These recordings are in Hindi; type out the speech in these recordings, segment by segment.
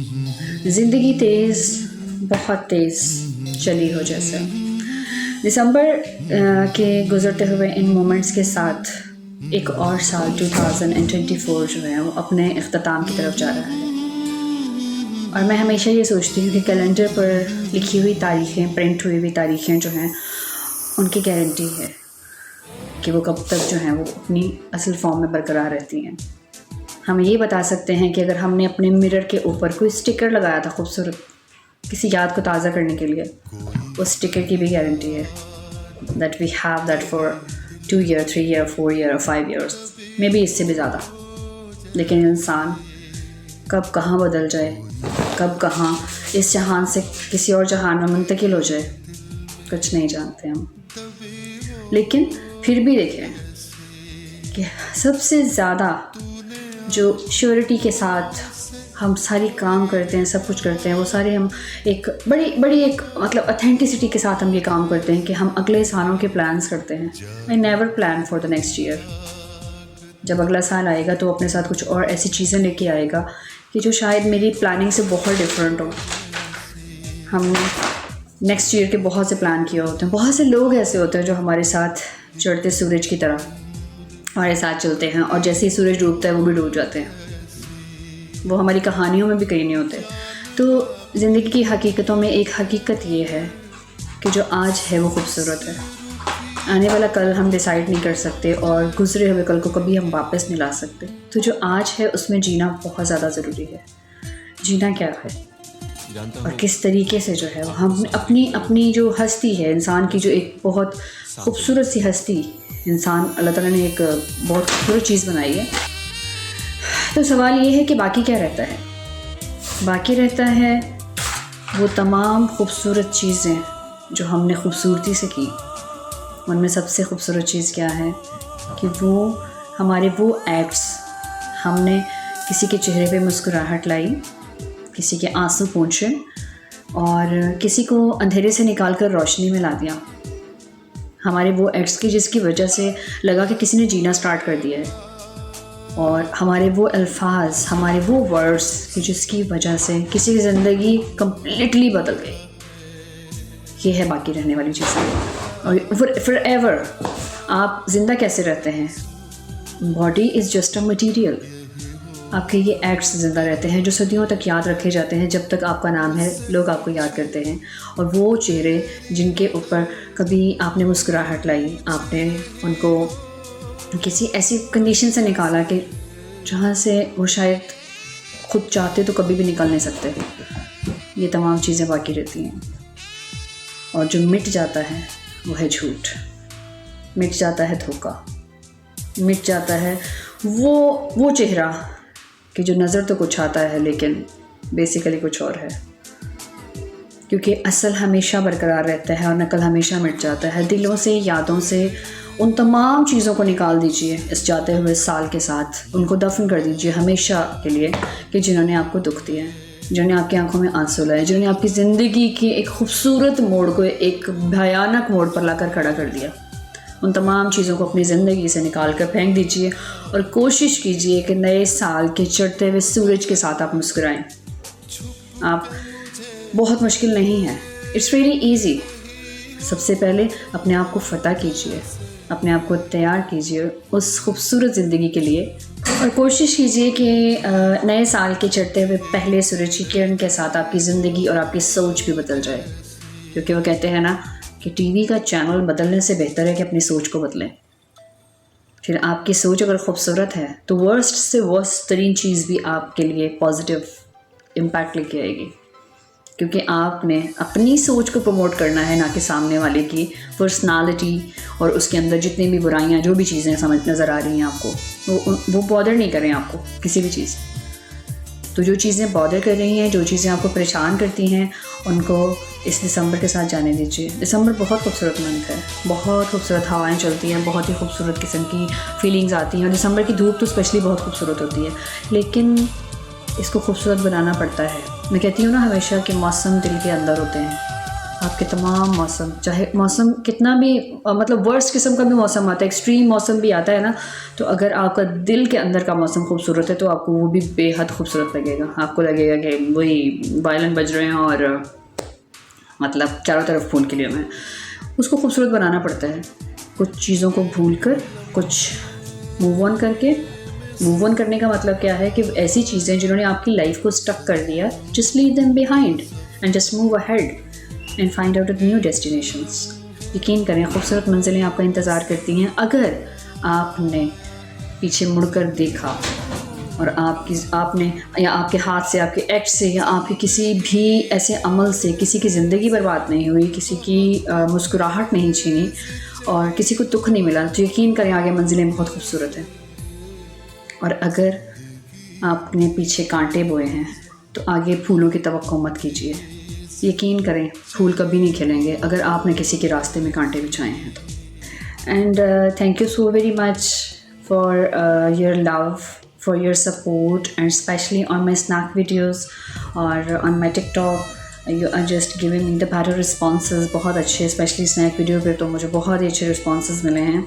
ज़िंदगी तेज़, बहुत तेज़ चली हो जैसे। दिसंबर के गुज़रते हुए इन मोमेंट्स के साथ एक और साल 2024 जो है वो अपने इख्तिताम की तरफ जा रहा है। और मैं हमेशा ये सोचती हूँ कि कैलेंडर पर लिखी हुई तारीखें, प्रिंट हुई हुई तारीखें जो हैं उनकी गारंटी है कि वो कब तक जो हैं वो अपनी असल फॉर्म में बरकरार रहती हैं। हम ये बता सकते हैं कि अगर हमने अपने मिरर के ऊपर कोई स्टिकर लगाया था खूबसूरत, किसी याद को ताज़ा करने के लिए, उस स्टिकर की भी गारंटी है that we have that for 2 year, 3 year, 4 year और 5 years, मे बी इससे भी ज़्यादा। लेकिन इंसान कब कहाँ बदल जाए, कब कहाँ इस जहान से किसी और जहान में मुंतकिल हो जाए, कुछ नहीं जानते हम। लेकिन फिर भी देखें कि सबसे ज़्यादा जो श्योरिटी के साथ हम सारी काम करते हैं, सब कुछ करते हैं, वो सारे हम एक बड़ी एक मतलब ऑथेंटिसिटी के साथ हम ये काम करते हैं कि हम अगले सालों के प्लान्स करते हैं। I never plan for the next year. जब अगला साल आएगा तो अपने साथ कुछ और ऐसी चीज़ें लेके आएगा कि जो शायद मेरी प्लानिंग से बहुत डिफरेंट हो। हमने नेक्स्ट ईयर के बहुत से प्लान किए होते हैं। बहुत से लोग ऐसे होते हैं जो हमारे साथ चढ़ते सूरज की तरह हमारे साथ चलते हैं, और जैसे ही सूरज डूबता है वो भी डूब जाते हैं। वो हमारी कहानियों में भी कहीं नहीं होते। तो ज़िंदगी की हकीकतों में एक हकीकत ये है कि जो आज है वो खूबसूरत है। आने वाला कल हम डिसाइड नहीं कर सकते और गुजरे हुए कल को कभी हम वापस नहीं ला सकते। तो जो आज है उसमें जीना बहुत ज़्यादा ज़रूरी है। जीना क्या है और किस तरीके से जो है वो हम अपनी जो हस्ती है इंसान की, जो एक बहुत खूबसूरत सी हस्ती इंसान, अल्लाह ताला ने एक बहुत खूबसूरत चीज़ बनाई है। तो सवाल ये है कि बाकी क्या रहता है? बाकी रहता है वो तमाम खूबसूरत चीज़ें जो हमने खूबसूरती से की। उनमें सबसे खूबसूरत चीज़ क्या है कि वो हमारे वो एक्ट्स, हमने किसी के चेहरे पे मुस्कुराहट लाई, किसी के आंसू पोंछे और किसी को अंधेरे से निकाल कर रोशनी में ला दिया। हमारे वो एक्ट्स की जिसकी वजह से लगा कि किसी ने जीना स्टार्ट कर दिया है, और हमारे वो अल्फाज, हमारे वो वर्ड्स कि जिसकी वजह से किसी की ज़िंदगी कम्प्लीटली बदल गई। ये है बाकी रहने वाली चीज़ें। और फॉर एवर आप ज़िंदा कैसे रहते हैं? Body is just a material. आपके ये एक्ट्स ज़िंदा रहते हैं जो सदियों तक याद रखे जाते हैं। जब तक आपका नाम है लोग आपको याद करते हैं। और वो चेहरे जिनके ऊपर कभी आपने मुस्कुराहट लाई, आपने उनको किसी ऐसी कंडीशन से निकाला कि जहाँ से वो शायद खुद चाहते तो कभी भी निकल नहीं सकते, ये तमाम चीज़ें बाकी रहती हैं। और जो मिट जाता है वो है झूठ, मिट जाता है धोखा, मिट जाता है वो चेहरा कि जो नज़र तो कुछ आता है लेकिन बेसिकली कुछ और है। क्योंकि असल हमेशा बरकरार रहता है और नकल हमेशा मिट जाता है। दिलों से, यादों से उन तमाम चीज़ों को निकाल दीजिए इस जाते हुए साल के साथ। उनको दफन कर दीजिए हमेशा के लिए कि जिन्होंने आपको दुख दिया है, जिन्होंने आपकी आंखों में आंसू लाए, जिन्होंने आपकी ज़िंदगी के एक खूबसूरत मोड़ को एक भयानक मोड़ पर लाकर खड़ा कर दिया। उन तमाम चीज़ों को अपनी ज़िंदगी से निकाल कर फेंक दीजिए और कोशिश कीजिए कि नए साल के चढ़ते हुए सूरज के साथ आप मुस्कुराएं। आप बहुत मुश्किल नहीं है, इट्स वेरी ईजी। सबसे पहले अपने आप को फतह कीजिए, अपने आप को तैयार कीजिए उस खूबसूरत ज़िंदगी के लिए, और कोशिश कीजिए कि नए साल के चढ़ते हुए पहले सूरज की किरण के साथ आपकी ज़िंदगी और आपकी सोच भी बदल जाए। क्योंकि वो कहते हैं ना कि टीवी का चैनल बदलने से बेहतर है कि अपनी सोच को बदलें। फिर आपकी सोच अगर खूबसूरत है तो वर्स्ट से वर्स्ट तरीन चीज़ भी आपके लिए पॉजिटिव इम्पैक्ट लेके आएगी। क्योंकि आपने अपनी सोच को प्रमोट करना है, ना कि सामने वाले की पर्सनालिटी और उसके अंदर जितनी भी बुराइयां, जो भी चीज़ें समझ नज़र आ रही हैं आपको, वो बॉदर नहीं करें आपको किसी भी चीज़। तो जो चीज़ें बॉदर कर रही हैं, जो चीज़ें आपको परेशान करती हैं, उनको इस दिसंबर के साथ जाने दीजिए। दिसंबर बहुत खूबसूरत मंथ है, बहुत खूबसूरत हवाएं चलती हैं, बहुत ही खूबसूरत किस्म की फीलिंग्स आती हैं। और दिसंबर की धूप तो स्पेशली बहुत खूबसूरत होती है, लेकिन इसको खूबसूरत बनाना पड़ता है। मैं कहती हूँ ना हमेशा कि मौसम दिल के अंदर होते हैं, आपके तमाम मौसम, चाहे मौसम कितना भी मतलब वर्स्ट किस्म का भी मौसम आता है, एक्सट्रीम मौसम भी आता है ना, तो अगर आपका दिल के अंदर का मौसम खूबसूरत है तो आपको वो भी बेहद खूबसूरत लगेगा। आपको लगेगा कि वही वायलिन बज रहे हैं और मतलब चारों तरफ फूल खिले हुए हैं। उसको खूबसूरत बनाना पड़ता है, कुछ चीज़ों को भूल कर, कुछ मूव ऑन करके। मूव ऑन करने का मतलब क्या है कि ऐसी चीज़ें जिन्होंने आपकी लाइफ को स्टक कर दिया, just leave them behind and just move ahead and find out new destinations. यकीन करें, खूबसूरत मंजिलें आपका इंतज़ार करती हैं अगर आपने पीछे मुड़कर देखा और आपने या आपके हाथ से, आपके एक्ट से या आपके किसी भी ऐसे अमल से किसी की ज़िंदगी बर्बाद नहीं हुई, किसी की मुस्कुराहट नहीं छीनी और किसी को दुख नहीं मिला, तो यकीन करें आगे मंजिलें बहुत खूबसूरत हैं। और अगर आपने पीछे कांटे बोए हैं तो आगे फूलों की तवक्को मत कीजिए। यकीन करें, फूल कभी नहीं खिलेंगे अगर आपने किसी के रास्ते में कांटे बिछाए हैं तो। And thank you so very much for your love, for your support, and especially on my snack videos or on my TikTok. You are just giving me the better responses, बहुत अच्छे, स्पेशली स्नैक वीडियो पे तो मुझे बहुत ही अच्छे रिस्पॉन्सेज मिले हैं।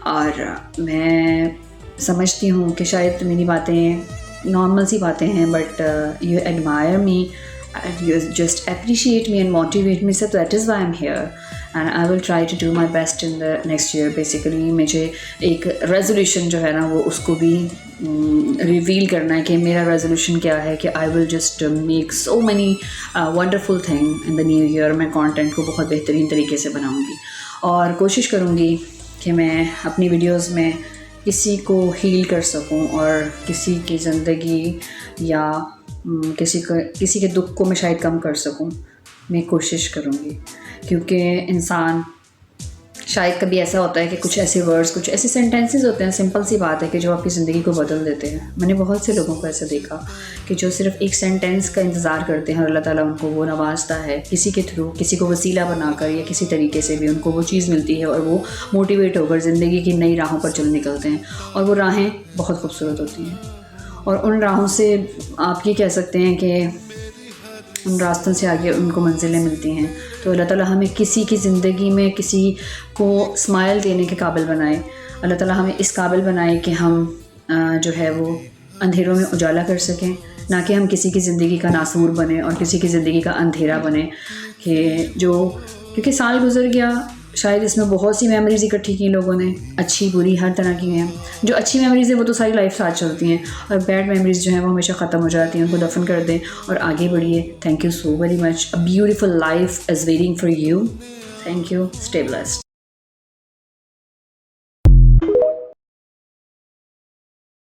और मैं समझती हूँ कि शायद मेरी बातें नॉर्मल सी बातें हैं, but you admire me and you just appreciate me and motivate me, so that is why I'm here and I will try to do my best in the next year. Basically मुझे एक रेजोल्यूशन जो है ना वो उसको भी रिवील करना है कि मेरा रेजोल्यूशन क्या है कि I will just make so many wonderful thing in the new year. मैं कंटेंट को बहुत बेहतरीन तरीके से बनाऊंगी और कोशिश करूंगी कि मैं अपनी वीडियोस में किसी को हील कर सकूं और किसी की ज़िंदगी या किसी के दुख को मैं शायद कम कर सकूं। मैं कोशिश करूंगी, क्योंकि इंसान शायद कभी ऐसा होता है कि कुछ ऐसे वर्ड्स, कुछ ऐसे सेंटेंसेस होते हैं, सिंपल सी बात है कि जो आपकी ज़िंदगी को बदल देते हैं। मैंने बहुत से लोगों को ऐसा देखा कि जो सिर्फ एक सेंटेंस का इंतज़ार करते हैं और अल्लाह ताला उनको वो नवाजता है किसी के थ्रू, किसी को वसीला बनाकर या किसी तरीके से भी उनको वो चीज़ मिलती है और वो मोटिवेट होकर ज़िंदगी की नई राहों पर चल निकलते हैं। और वो राहें बहुत खूबसूरत होती हैं और उन राहों से आप ये कह सकते हैं कि उन रास्तों से आगे उनको मंजिलें मिलती हैं। तो अल्लाह ताला हमें किसी की ज़िंदगी में किसी को स्माइल देने के काबिल बनाए। अल्लाह ताला हमें इस काबिल बनाए कि हम जो है वो अंधेरों में उजाला कर सकें, ना कि हम किसी की ज़िंदगी का नासूर बने और किसी की ज़िंदगी का अंधेरा बने। कि जो क्योंकि साल गुजर गया, शायद इसमें बहुत सी मेमोरीज़ इकट्ठी की लोगों ने, अच्छी बुरी हर तरह की हैं। जो अच्छी मेमोरीज़ हैं वो तो सारी लाइफ साथ चलती हैं और बैड मेमोरीज़ जो हैं वो हमेशा ख़त्म हो जाती हैं। उनको दफन कर दें और आगे बढ़िए। Thank you so very much. A beautiful life is waiting for you. Thank you. Stay blessed.